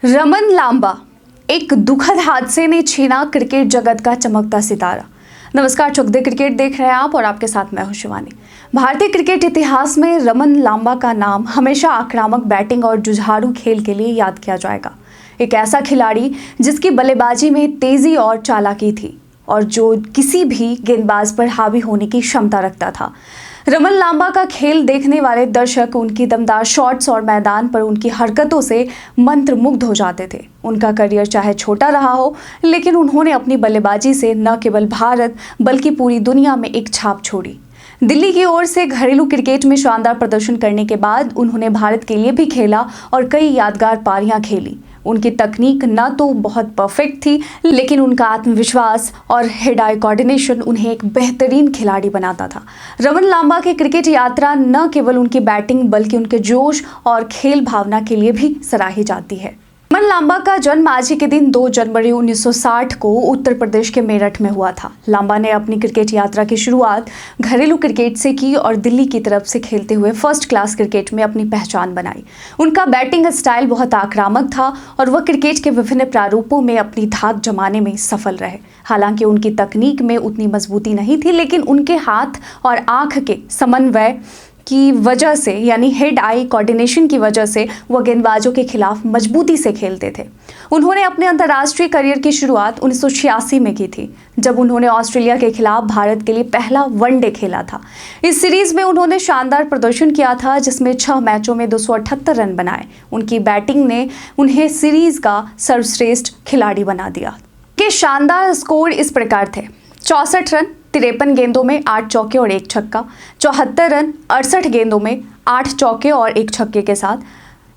रमन लांबा, एक दुखद हादसे ने छीना क्रिकेट जगत का चमकता सितारा। नमस्कार, चक दे क्रिकेट देख रहे हैं आप और आपके साथ मैं हूं शिवानी। भारतीय क्रिकेट इतिहास में रमन लांबा का नाम हमेशा आक्रामक बैटिंग और जुझारू खेल के लिए याद किया जाएगा। एक ऐसा खिलाड़ी जिसकी बल्लेबाजी में तेजी और चालाकी थी और जो किसी भी गेंदबाज पर हावी होने की क्षमता रखता था। रमन लांबा का खेल देखने वाले दर्शक उनकी दमदार शॉट्स और मैदान पर उनकी हरकतों से मंत्रमुग्ध हो जाते थे। उनका करियर चाहे छोटा रहा हो, लेकिन उन्होंने अपनी बल्लेबाजी से न केवल भारत बल्कि पूरी दुनिया में एक छाप छोड़ी। दिल्ली की ओर से घरेलू क्रिकेट में शानदार प्रदर्शन करने के बाद उन्होंने भारत के लिए भी खेला और कई यादगार पारियां खेली। उनकी तकनीक न तो बहुत परफेक्ट थी, लेकिन उनका आत्मविश्वास और हेड आई कोऑर्डिनेशन उन्हें एक बेहतरीन खिलाड़ी बनाता था। रमन लांबा की क्रिकेट यात्रा न केवल उनकी बैटिंग बल्कि उनके जोश और खेल भावना के लिए भी सराही जाती है। रमन लांबा का जन्म आज ही के दिन 2 जनवरी 1960 को उत्तर प्रदेश के मेरठ में हुआ था। लांबा ने अपनी क्रिकेट यात्रा की शुरुआत घरेलू क्रिकेट से की और दिल्ली की तरफ से खेलते हुए फर्स्ट क्लास क्रिकेट में अपनी पहचान बनाई। उनका बैटिंग स्टाइल बहुत आक्रामक था और वह क्रिकेट के विभिन्न प्रारूपों में अपनी धाक जमाने में सफल रहे। हालांकि उनकी तकनीक में उतनी मजबूती नहीं थी, लेकिन उनके हाथ और आंख के समन्वय की वजह से यानी हेड आई कोऑर्डिनेशन की वजह से वह गेंदबाजों के खिलाफ मजबूती से खेलते थे। उन्होंने अपने अंतर्राष्ट्रीय करियर की शुरुआत 1986 में की थी, जब उन्होंने ऑस्ट्रेलिया के खिलाफ भारत के लिए पहला वनडे खेला था। इस सीरीज में उन्होंने शानदार प्रदर्शन किया था, जिसमें 6 मैचों में 278 रन बनाए। उनकी बैटिंग ने उन्हें सीरीज का सर्वश्रेष्ठ खिलाड़ी बना दिया। के शानदार स्कोर इस प्रकार थे: 64 रन 53 गेंदों में 8 चौके और 1 छक्का, 74 रन 68 गेंदों में 8 चौके और 1 छक्के के साथ,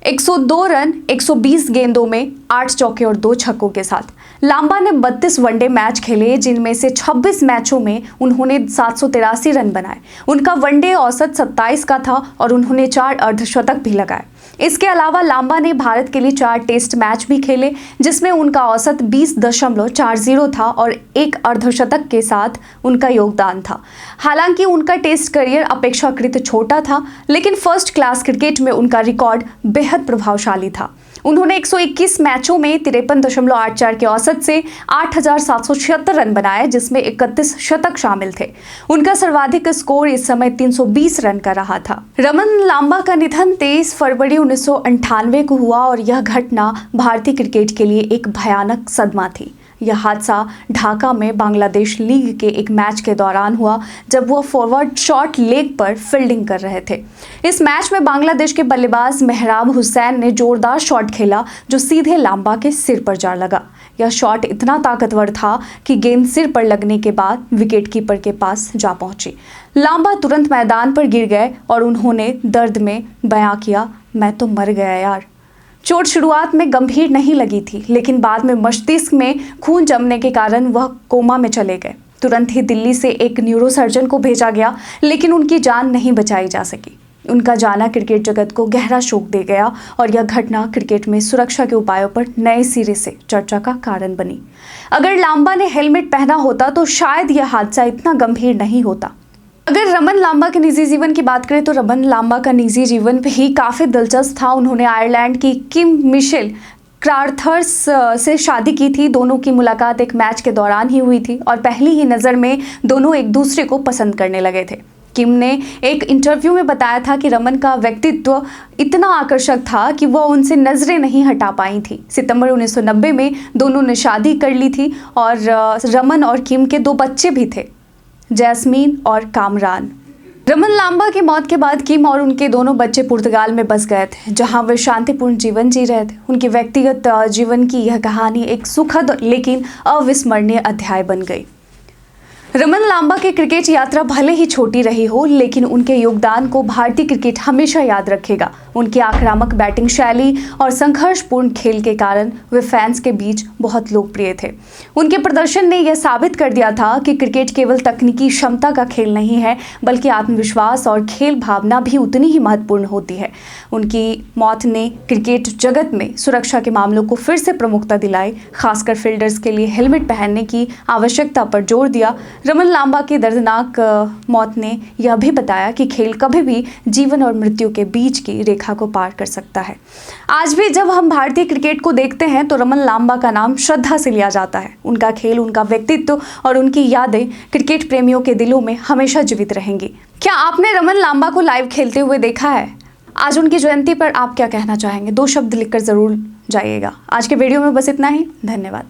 102 रन 120 गेंदों में 8 चौके और 2 छक्कों के साथ। लांबा ने 32 वनडे मैच खेले, जिनमें से 26 मैचों में उन्होंने 783 रन बनाए। उनका वनडे औसत 27 का था और उन्होंने 4 अर्धशतक भी लगाए। इसके अलावा लांबा ने भारत के लिए 4 टेस्ट मैच भी खेले, जिसमें उनका औसत 20.40 था और 1 अर्धशतक के साथ उनका योगदान था। हालांकि उनका टेस्ट करियर अपेक्षाकृत छोटा था, लेकिन फर्स्ट क्लास क्रिकेट में उनका रिकॉर्ड बेहद प्रभावशाली था। उन्होंने 121 मैचों में 53.84 के औसत से 8,776 रन बनाए, जिसमें 31 शतक शामिल थे। उनका सर्वाधिक स्कोर इस समय 320 रन का रहा था। रमन लांबा का निधन 23 फरवरी 1998 को हुआ और यह घटना भारतीय क्रिकेट के लिए एक भयानक सदमा थी। यह हादसा ढाका में बांग्लादेश लीग के एक मैच के दौरान हुआ, जब वह फॉरवर्ड शॉट लेग पर फील्डिंग कर रहे थे। इस मैच में बांग्लादेश के बल्लेबाज मेहराब हुसैन ने जोरदार शॉट खेला, जो सीधे लांबा के सिर पर जा लगा। यह शॉट इतना ताकतवर था कि गेंद सिर पर लगने के बाद विकेटकीपर के पास जा पहुंची। लांबा तुरंत मैदान पर गिर गए और उन्होंने दर्द में बयां किया, "मैं तो मर गया यार।" चोट शुरुआत में गंभीर नहीं लगी थी, लेकिन बाद में मस्तिष्क में खून जमने के कारण वह कोमा में चले गए। तुरंत ही दिल्ली से एक न्यूरोसर्जन को भेजा गया, लेकिन उनकी जान नहीं बचाई जा सकी। उनका जाना क्रिकेट जगत को गहरा शोक दे गया और यह घटना क्रिकेट में सुरक्षा के उपायों पर नए सिरे से चर्चा का कारण बनी। अगर लांबा ने हेलमेट पहना होता तो शायद यह हादसा इतना गंभीर नहीं होता। अगर रमन लांबा के निजी जीवन की बात करें तो रमन लांबा का निजी जीवन भी काफ़ी दिलचस्प था। उन्होंने आयरलैंड की किम मिशेल क्रार्थर्स से शादी की थी। दोनों की मुलाकात एक मैच के दौरान ही हुई थी और पहली ही नज़र में दोनों एक दूसरे को पसंद करने लगे थे। किम ने एक इंटरव्यू में बताया था कि रमन का व्यक्तित्व इतना आकर्षक था कि वह उनसे नजरें नहीं हटा पाई थी। सितंबर 1990 में दोनों ने शादी कर ली थी और रमन और किम के 2 बच्चे भी थे, जैस्मीन और कामरान। रमन लांबा की मौत के बाद किम और उनके दोनों बच्चे पुर्तगाल में बस गए थे, जहां वे शांतिपूर्ण जीवन जी रहे थे। उनके व्यक्तिगत जीवन की यह कहानी एक सुखद लेकिन अविस्मरणीय अध्याय बन गई। रमन लांबा की क्रिकेट यात्रा भले ही छोटी रही हो, लेकिन उनके योगदान को भारतीय क्रिकेट हमेशा याद रखेगा। उनकी आक्रामक बैटिंग शैली और संघर्षपूर्ण खेल के कारण वे फैंस के बीच बहुत लोकप्रिय थे। उनके प्रदर्शन ने यह साबित कर दिया था कि क्रिकेट केवल तकनीकी क्षमता का खेल नहीं है, बल्कि आत्मविश्वास और खेल भावना भी उतनी ही महत्वपूर्ण होती है। उनकी मौत ने क्रिकेट जगत में सुरक्षा के मामलों को फिर से प्रमुखता दिलाई, खासकर फील्डर्स के लिए हेलमेट पहनने की आवश्यकता पर जोर दिया। रमन लांबा की दर्दनाक मौत ने यह भी बताया कि खेल कभी भी जीवन और मृत्यु के बीच की रेखा को पार कर सकता है। आज भी जब हम भारतीय क्रिकेट को देखते हैं तो रमन लांबा का नाम श्रद्धा से लिया जाता है। उनका खेल, उनका व्यक्तित्व और उनकी यादें क्रिकेट प्रेमियों के दिलों में हमेशा जीवित रहेंगी। क्या आपने रमन लांबा को लाइव खेलते हुए देखा है? आज उनकी जयंती पर आप क्या कहना चाहेंगे? 2 शब्द लिखकर जरूर जाइएगा। आज के वीडियो में बस इतना ही। धन्यवाद।